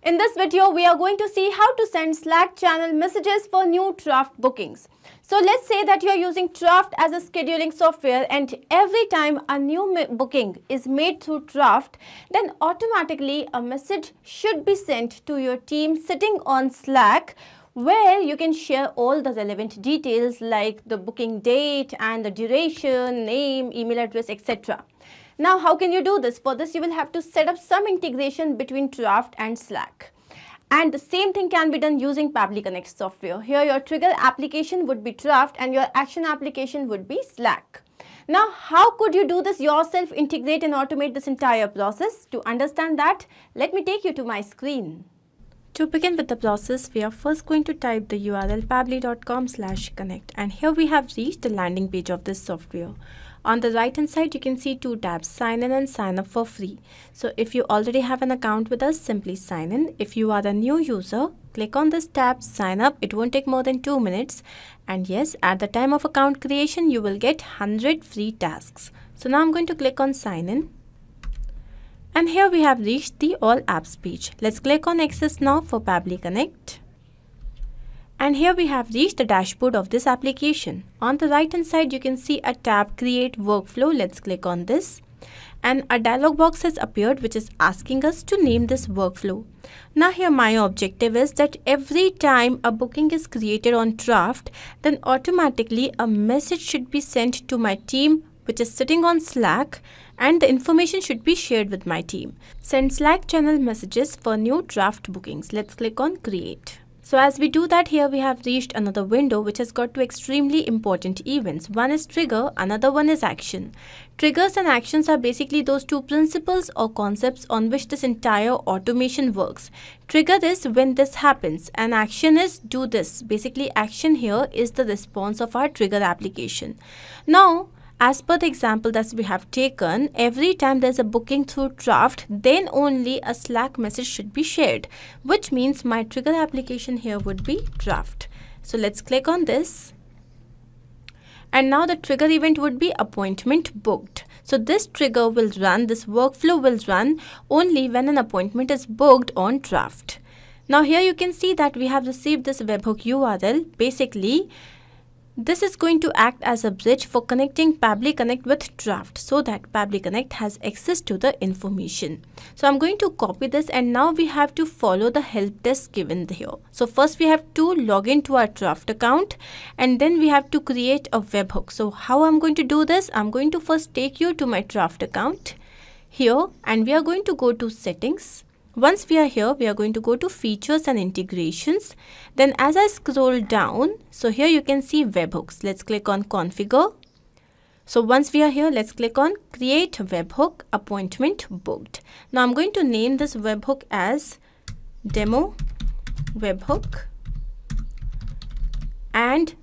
In this video, we are going to see how to send Slack channel messages for new Trafft bookings. So let's say that you are using Trafft as a scheduling software, and every time a new booking is made through Trafft, then automatically a message should be sent to your team sitting on Slack, where you can share all the relevant details like the booking date and the duration, name, email address, etc. Now, how can you do this? For this, you will have to set up some integration between Trafft and Slack. And the same thing can be done using Pabbly Connect software. Here, your trigger application would be Trafft and your action application would be Slack. Now, how could you do this yourself, integrate and automate this entire process? To understand that, let me take you to my screen. To begin with the process, we are first going to type the URL pabbly.com/connect, and here we have reached the landing page of this software. On the right hand side, you can see two tabs, sign in and sign up for free. So if you already have an account with us, simply sign in. If you are a new user, click on this tab, sign up. It won't take more than 2 minutes. And yes, at the time of account creation, you will get 100 free tasks. So now I'm going to click on sign in. And here we have reached the all apps page. Let's click on access now for Pabbly Connect. And here we have reached the dashboard of this application. On the right hand side, you can see a tab, create workflow. Let's click on this. And a dialog box has appeared which is asking us to name this workflow. Now here my objective is that every time a booking is created on Trafft, then automatically a message should be sent to my team which is sitting on Slack, and the information should be shared with my team. Send Slack channel messages for new Trafft bookings. Let's click on create. So as we do that, here we have reached another window which has got two extremely important events. One is trigger, another one is action. Triggers and actions are basically those two principles or concepts on which this entire automation works. Trigger is when this happens and action is do this. Basically, action here is the response of our trigger application. Now, as per the example that we have taken, every time there's a booking through Trafft, then only a Slack message should be shared, which means my trigger application here would be Trafft. So let's click on this. And now the trigger event would be appointment booked. So this trigger will run, this workflow will run only when an appointment is booked on Trafft. Now here you can see that we have received this webhook URL. Basically, this is going to act as a bridge for connecting Pabbly Connect with Trafft so that Pabbly Connect has access to the information. So I'm going to copy this, and now we have to follow the help desk given here. So first we have to log into our Trafft account, and then we have to create a webhook. So how I'm going to do this? I'm going to first take you to my Trafft account here, and we are going to go to settings. Once we are here, we are going to go to features and integrations. Then as I scroll down, so here you can see webhooks. Let's click on configure. So once we are here, let's click on create webhook appointment booked. Now I'm going to name this webhook as demo webhook. And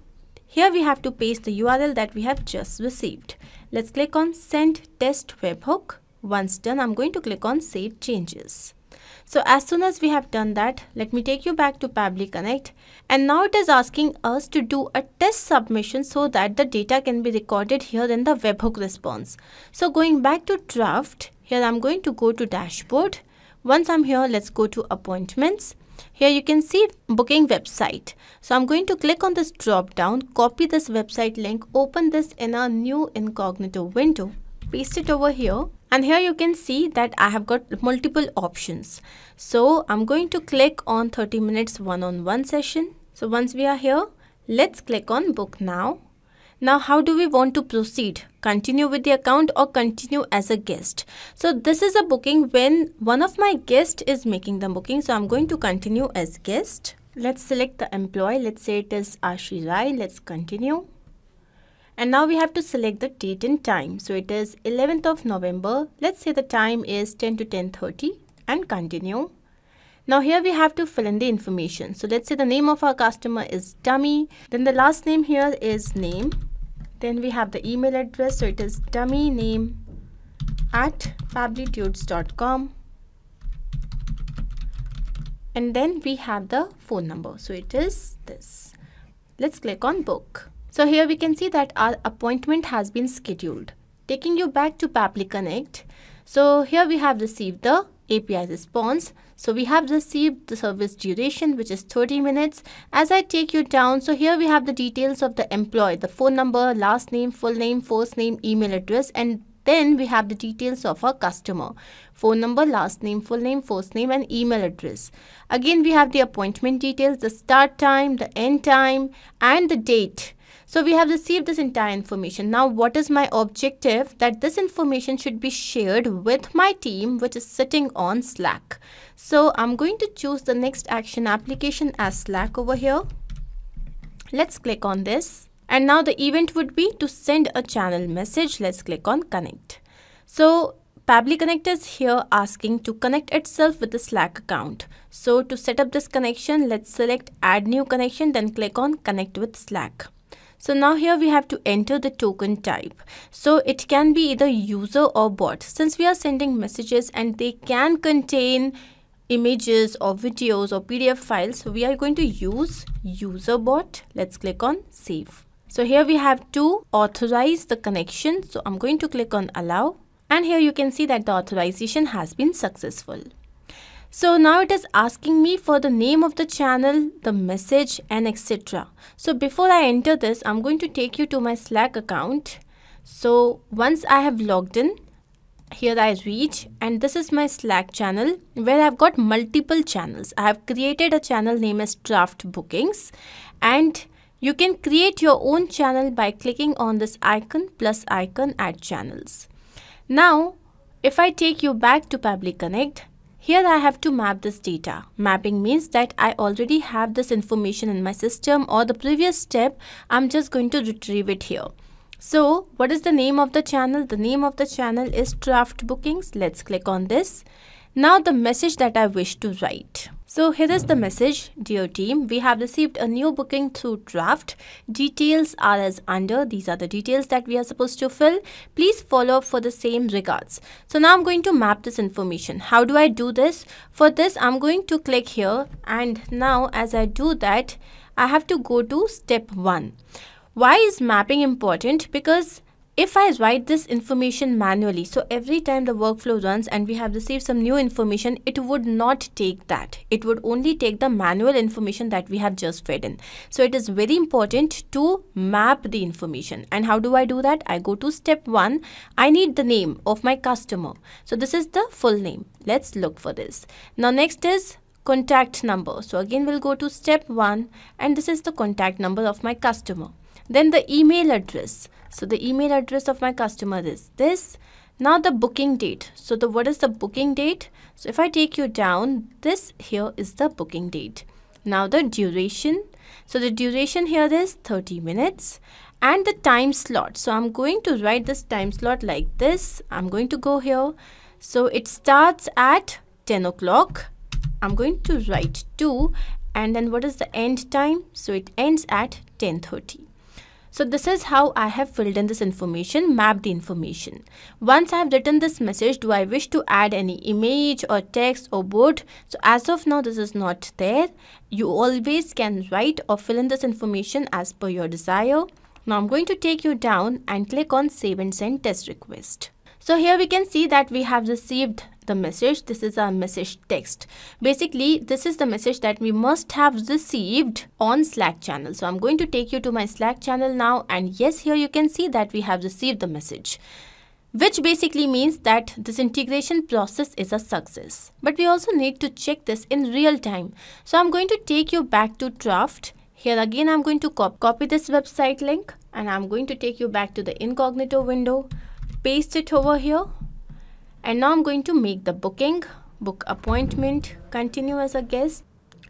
here we have to paste the URL that we have just received. Let's click on send test webhook. Once done, I'm going to click on save changes. So as soon as we have done that, let me take you back to Pabbly Connect, and now it is asking us to do a test submission so that the data can be recorded here in the webhook response. So going back to Trafft, here I'm going to go to dashboard. Once I'm here, let's go to appointments. Here you can see booking website. So I'm going to click on this drop down, copy this website link, open this in a new incognito window, paste it over here. And here you can see that I have got multiple options. So I'm going to click on 30 minutes one-on-one session. So once we are here, let's click on book now. Now, how do we want to proceed? Continue with the account or continue as a guest? So this is a booking when one of my guests is making the booking. So I'm going to continue as guest. Let's select the employee. Let's say it is Ashi Rai. Let's continue. And now we have to select the date and time. So it is 11th of November. Let's say the time is 10 to 10:30 and continue. Now here we have to fill in the information. So let's say the name of our customer is Dummy. Then the last name here is name. Then we have the email address. So it is dummyname@pabblytudes.com. And then we have the phone number. So it is this. Let's click on book. So here we can see that our appointment has been scheduled. Taking you back to Pabbly Connect. So here we have received the API response. So we have received the service duration, which is 30 minutes. As I take you down, so here we have the details of the employee, the phone number, last name, full name, first name, email address, and then we have the details of our customer, phone number, last name, full name, first name, and email address. Again, we have the appointment details, the start time, the end time, and the date. So we have received this entire information. Now, what is my objective? That this information should be shared with my team, which is sitting on Slack. So I'm going to choose the next action application as Slack over here. Let's click on this. And now the event would be to send a channel message. Let's click on connect. So Pabbly Connect is here asking to connect itself with the Slack account. So to set up this connection, let's select add new connection, then click on connect with Slack. So now here we have to enter the token type. So it can be either user or bot. Since we are sending messages and they can contain images or videos or PDF files, so we are going to use user bot. Let's click on save. So here we have to authorize the connection. So I'm going to click on allow. And here you can see that the authorization has been successful. So now it is asking me for the name of the channel, the message, and etc. So before I enter this, I'm going to take you to my Slack account. So once I have logged in, here I reach, and this is my Slack channel where I've got multiple channels. I have created a channel named as Trafft Bookings, and you can create your own channel by clicking on this icon plus icon add channels. Now, if I take you back to Pabbly Connect, here I have to map this data. Mapping means that I already have this information in my system, or the previous step, I'm just going to retrieve it here. So what is the name of the channel? The name of the channel is Trafft Bookings. Let's click on this. Now the message that I wish to write. So here is the message. Dear team, we have received a new booking through Trafft. Details are as under. These are the details that we are supposed to fill. Please follow up for the same regards. So now I'm going to map this information. How do I do this? For this, I'm going to click here. And now as I do that, I have to go to step 1. Why is mapping important? Because if I write this information manually, so every time the workflow runs and we have received some new information, it would not take that. It would only take the manual information that we have just fed in. So it is very important to map the information. And how do I do that? I go to step 1. I need the name of my customer. So this is the full name. Let's look for this. Now next is contact number. So again, we'll go to step 1, and this is the contact number of my customer. Then the email address. So the email address of my customer is this. Now the booking date. So what is the booking date? So if I take you down, this here is the booking date. Now the duration. So the duration here is 30 minutes. And the time slot. So I'm going to write this time slot like this. I'm going to go here. So it starts at 10 o'clock. I'm going to write 2. And then what is the end time? So it ends at 10:30. So this is how I have filled in this information, mapped the information. Once I have written this message, do I wish to add any image or text or both? So as of now, this is not there. You always can write or fill in this information as per your desire. Now I'm going to take you down and click on save and send test request. So here we can see that we have received the message. This is our message text. Basically, this is the message that we must have received on Slack channel. So I'm going to take you to my Slack channel now, and yes, here you can see that we have received the message, which basically means that this integration process is a success. But we also need to check this in real time. So I'm going to take you back to Trafft. Here again, I'm going to copy this website link, and I'm going to take you back to the incognito window, paste it over here. And now I'm going to make the booking, book appointment, continue as a guest,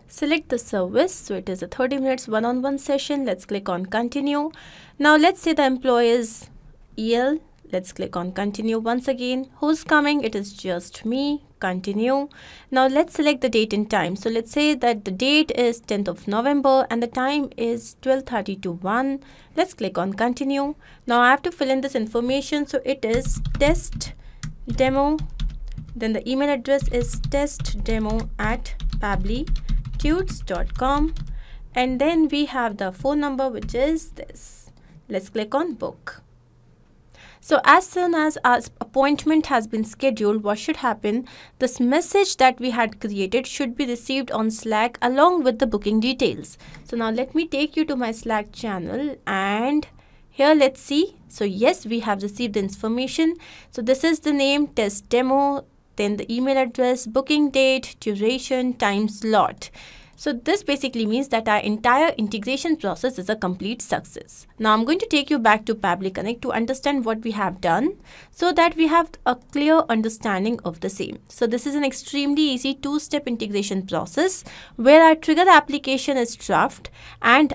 select the service. So it is a 30 minutes one-on-one session. Let's click on continue. Now let's say the employee is EL. Let's click on continue once again. Who's coming? It is just me. Continue. Now let's select the date and time. So let's say that the date is 10th of November and the time is 12:30 to 1. Let's click on continue. Now I have to fill in this information. So it is test demo, then the email address is testdemo@pabblytudes.com, and then we have the phone number, which is this. Let's click on book. So as soon as our appointment has been scheduled, what should happen? This message that we had created should be received on Slack along with the booking details. So now let me take you to my Slack channel, and here let's see. So yes, we have received the information. So this is the name, test demo, then the email address, booking date, duration, time slot. So this basically means that our entire integration process is a complete success. Now I'm going to take you back to Pabbly Connect to understand what we have done so that we have a clear understanding of the same. So this is an extremely easy two-step integration process where our trigger application is Trafft and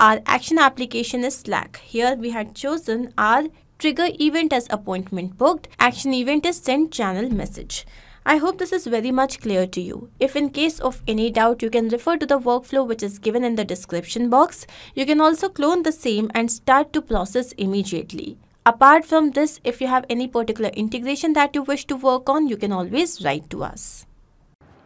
our action application is Slack. Here we had chosen our trigger event as appointment booked, action event is send channel message. I hope this is very much clear to you. If in case of any doubt, you can refer to the workflow which is given in the description box. You can also clone the same and start to process immediately. Apart from this, if you have any particular integration that you wish to work on, you can always write to us.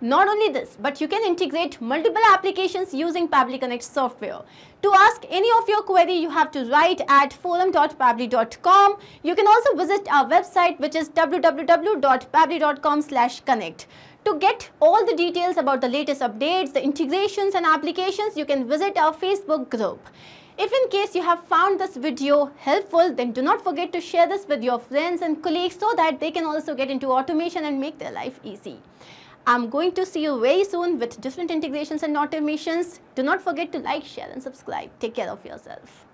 Not only this, but you can integrate multiple applications using Pabbly Connect software. To ask any of your query, you have to write at forum.pabbly.com. You can also visit our website, which is www.pabbly.com/connect. To get all the details about the latest updates, the integrations and applications, you can visit our Facebook group. If in case you have found this video helpful, then do not forget to share this with your friends and colleagues so that they can also get into automation and make their life easy. I'm going to see you very soon with different integrations and automations. Do not forget to like, share and subscribe. Take care of yourself.